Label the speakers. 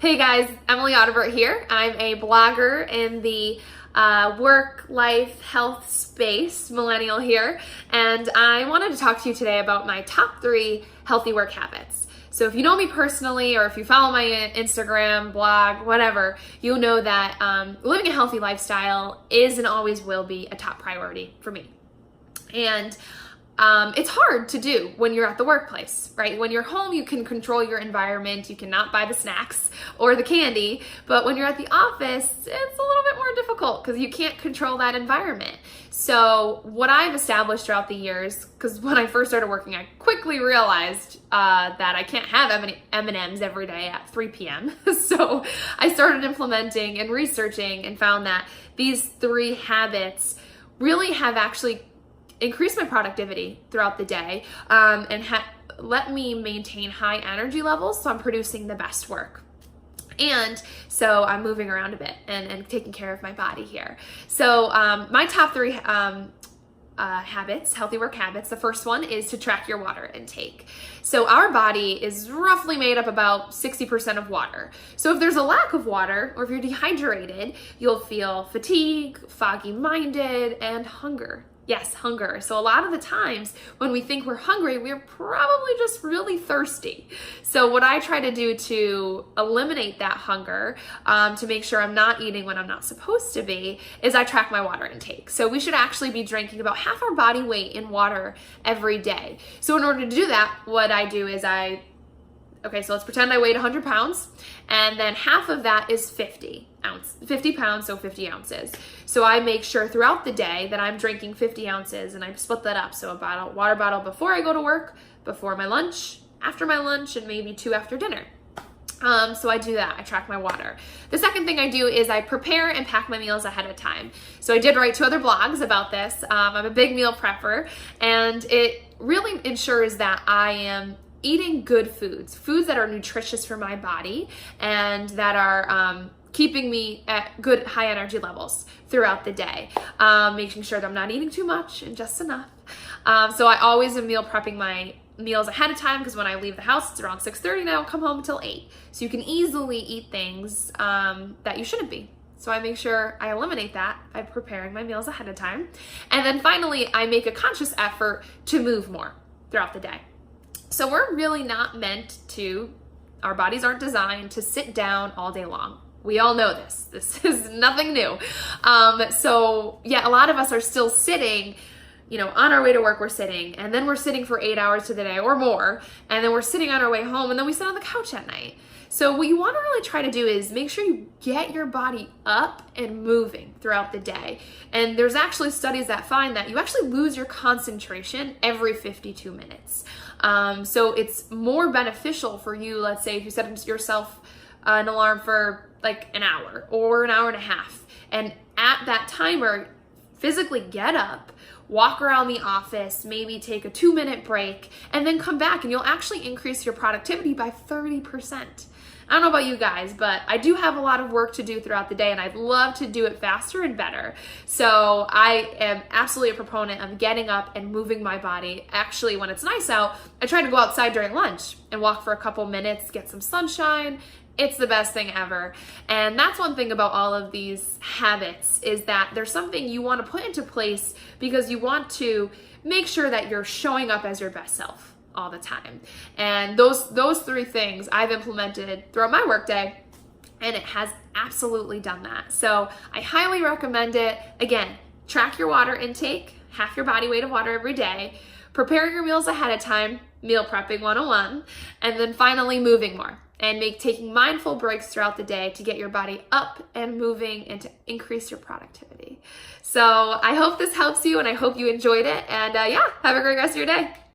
Speaker 1: Hey guys, Emily Audibert here. I'm a blogger in the work, life, health space, millennial here, and I wanted to talk to you today about my top 3 healthy work habits. So if you know me personally, or if you follow my Instagram, blog, whatever, you'll know that living a healthy lifestyle is and always will be a top priority for me. And it's hard to do when you're at the workplace, right? When you're home, you can control your environment. You cannot buy the snacks or the candy. But when you're at the office, it's a little bit more difficult because you can't control that environment. So what I've established throughout the years, because when I first started working, I quickly realized that I can't have M&Ms every day at 3 p.m. So I started implementing and researching and found that these 3 habits really have actually increase my productivity throughout the day and let me maintain high energy levels so I'm producing the best work. And so I'm moving around a bit and taking care of my body here. So my top 3 habits, healthy work habits, the first one is to track your water intake. So our body is roughly made up about 60% of water. So if there's a lack of water or if you're dehydrated, you'll feel fatigue, foggy-minded, and hunger. Yes, hunger. So a lot of the times when we think we're hungry, we're probably just really thirsty. So what I try to do to eliminate that hunger, to make sure I'm not eating when I'm not supposed to be, is I track my water intake. So we should actually be drinking about half our body weight in water every day. So in order to do that, what I do is okay, so let's pretend I weighed 100 pounds, and then half of that is 50 pounds, so 50 ounces. So I make sure throughout the day that I'm drinking 50 ounces, and I split that up. So a water bottle before I go to work, before my lunch, after my lunch, and maybe 2 after dinner. So I do that. I track my water. The second thing I do is I prepare and pack my meals ahead of time. So I did write 2 other blogs about this. I'm a big meal prepper, and it really ensures that I am eating good foods that are nutritious for my body and that are keeping me at good high energy levels throughout the day, making sure that I'm not eating too much and just enough. So I always am meal prepping my meals ahead of time, because when I leave the house, it's around 6:30 now, come home until 8. So you can easily eat things that you shouldn't be. So I make sure I eliminate that by preparing my meals ahead of time. And then finally, I make a conscious effort to move more throughout the day. So we're really not meant to, our bodies aren't designed to sit down all day long. We all know this. This is nothing new. So yeah, a lot of us are still sitting, on our way to work, we're sitting, and then we're sitting for 8 hours to the day or more, and then we're sitting on our way home, and then we sit on the couch at night. So what you want to really try to do is make sure you get your body up and moving throughout the day. And there's actually studies that find that you actually lose your concentration every 52 minutes. So it's more beneficial for you, let's say if you set yourself an alarm for like an hour or an hour and a half, and at that timer, physically get up, walk around the office, maybe take a 2-minute break, and then come back, and you'll actually increase your productivity by 30%. I don't know about you guys, but I do have a lot of work to do throughout the day, and I'd love to do it faster and better. So I am absolutely a proponent of getting up and moving my body. Actually, when it's nice out, I try to go outside during lunch and walk for a couple minutes, get some sunshine. It's the best thing ever. And that's one thing about all of these habits, is that there's something you want to put into place because you want to make sure that you're showing up as your best self all the time. And those 3 things I've implemented throughout my workday, and it has absolutely done that. So I highly recommend it. Again, track your water intake, half your body weight of water every day, prepare your meals ahead of time, meal prepping 101, and then finally moving more, and taking mindful breaks throughout the day to get your body up and moving and to increase your productivity. So I hope this helps you, and I hope you enjoyed it. And yeah, have a great rest of your day.